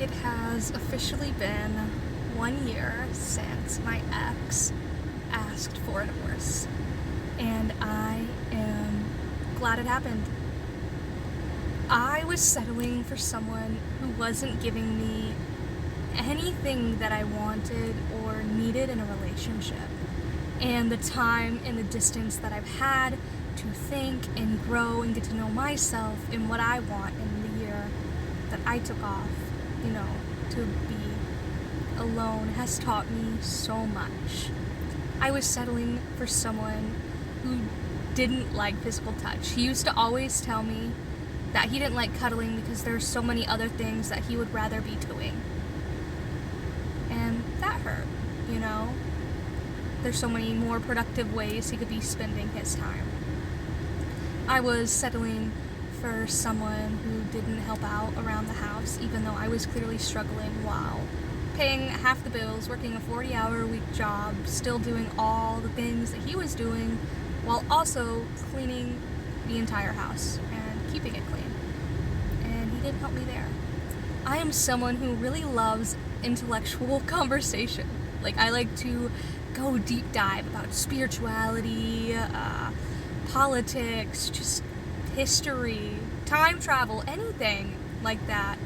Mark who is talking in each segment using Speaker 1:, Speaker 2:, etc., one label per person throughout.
Speaker 1: It has officially been 1 year since my ex asked for a divorce, and I am glad it happened. I was settling for someone who wasn't giving me anything that I wanted or needed in a relationship, and the time and the distance that I've had to think and grow and get to know myself and what I want in the year that I took off, to be alone has taught me so much. I was settling for someone who didn't like physical touch. He used to always tell me that he didn't like cuddling because there's so many other things that he would rather be doing. And that hurt, There's so many more productive ways he could be spending his time. I was settling for someone who didn't help out around the house, even though I was clearly struggling while paying half the bills, working a 40-hour-a-week job, still doing all the things that he was doing, while also cleaning the entire house and keeping it clean. And he didn't help me there. I am someone who really loves intellectual conversation. I like to go deep dive about spirituality, politics, just history, time travel, anything like that.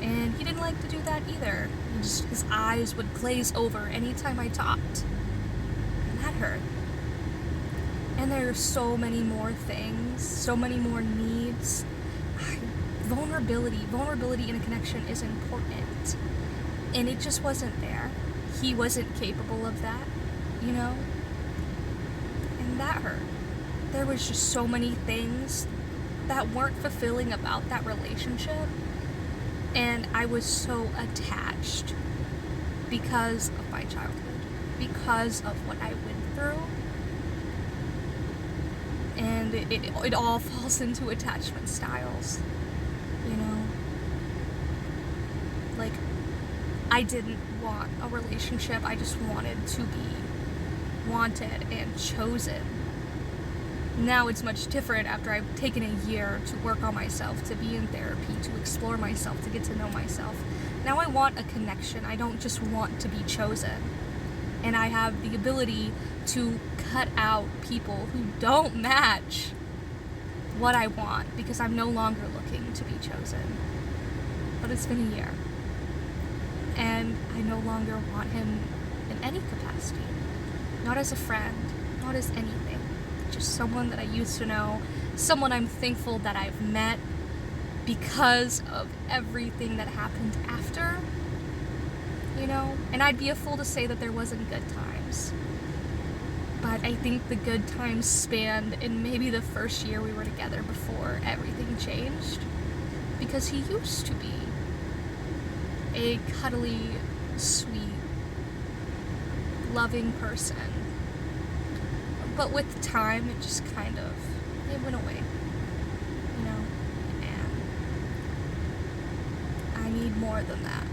Speaker 1: And he didn't like to do that either. His eyes would glaze over anytime I talked. And that hurt. And there are so many more things, so many more needs. Vulnerability in a connection is important. And it just wasn't there. He wasn't capable of that, And that hurt. There was just so many things that weren't fulfilling about that relationship. And I was so attached because of my childhood, because of what I went through. And it all falls into attachment styles, I didn't want a relationship. I just wanted to be wanted and chosen. Now it's much different after I've taken a year to work on myself, to be in therapy, to explore myself, to get to know myself. Now I want a connection. I don't just want to be chosen. And I have the ability to cut out people who don't match what I want because I'm no longer looking to be chosen. But it's been a year. And I no longer want him in any capacity. Not as a friend, not as anything. Just someone that I used to know, someone I'm thankful that I've met because of everything that happened after, And I'd be a fool to say that there wasn't good times. But I think the good times spanned in maybe the first year we were together before everything changed. Because he used to be a cuddly, sweet, loving person. But with time, it just it went away, and I need more than that.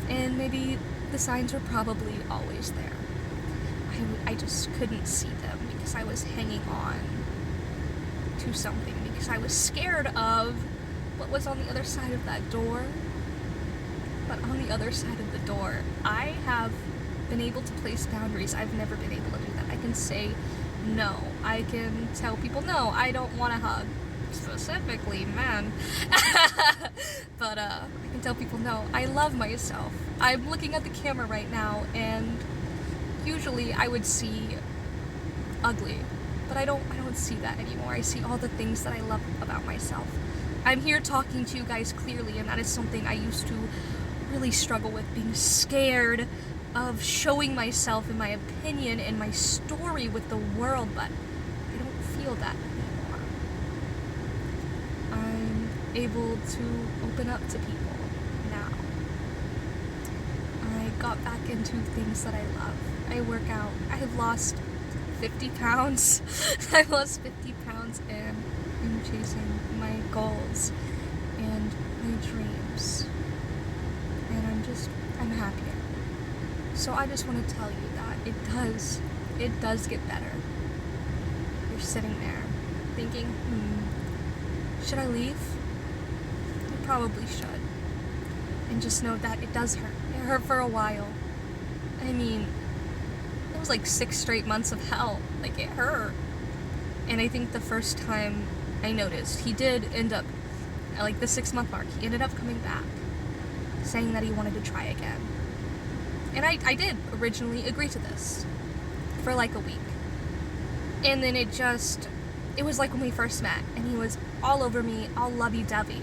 Speaker 1: And maybe the signs were probably always there. I just couldn't see them because I was hanging on to something, because I was scared of what was on the other side of that door. But on the other side of the door, I have been able to place boundaries. I've never been able to do that. I can say no. I can tell people, no, I don't want a hug. Specifically men. But I can tell people, no, I love myself. I'm looking at the camera right now, and usually I would see ugly. But I don't see that anymore. I see all the things that I love about myself. I'm here talking to you guys clearly, and that is something I used to really struggle with, being scared of showing myself and my opinion and my story with the world, but I don't feel that anymore. I'm able to open up to people now. I got back into things that I love. I work out. I have lost 50 pounds. I've lost 50 pounds and I'm chasing my goals and my dreams. And I'm happier. So I just want to tell you that it does get better. You're sitting there thinking, should I leave? You probably should. And just know that it does hurt. It hurt for a while. I mean, it was like 6 straight months of hell. Like, it hurt. And I think the first time I noticed, he did end up, at like the 6-month mark, he ended up coming back, saying that he wanted to try again. And I did originally agree to this for like a week. And then it was like when we first met, and he was all over me, all lovey-dovey.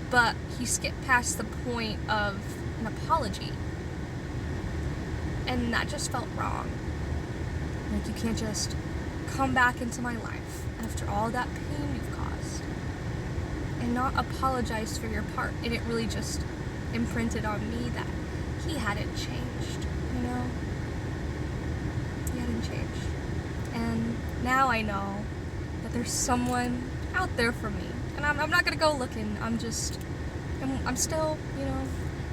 Speaker 1: But he skipped past the point of an apology. And that just felt wrong. Like, you can't just come back into my life after all that pain you've caused and not apologize for your part. And it really just imprinted on me that he hadn't changed, you know? He hadn't changed. And now I know that there's someone out there for me. And I'm not gonna go looking. I'm still, you know,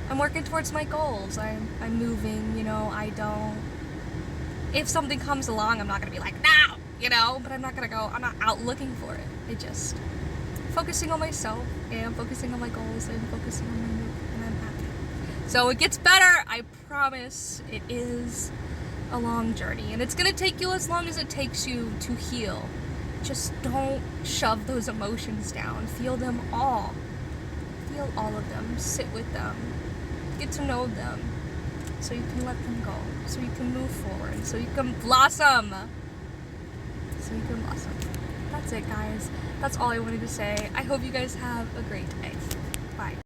Speaker 1: I'm working towards my goals. I'm moving, you know. If something comes along, I'm not gonna be like, no, you know, but I'm not out looking for it. I just focusing on myself and focusing on my goals and focusing on my move, and I'm happy. So it gets better, I promise. It is a long journey, and it's gonna take you as long as it takes you to heal. Just don't shove those emotions down. Feel them all. Feel all of them. Sit with them. Get to know them. So you can let them go. So you can move forward. So you can blossom. That's it, guys. That's all I wanted to say. I hope you guys have a great day. Bye.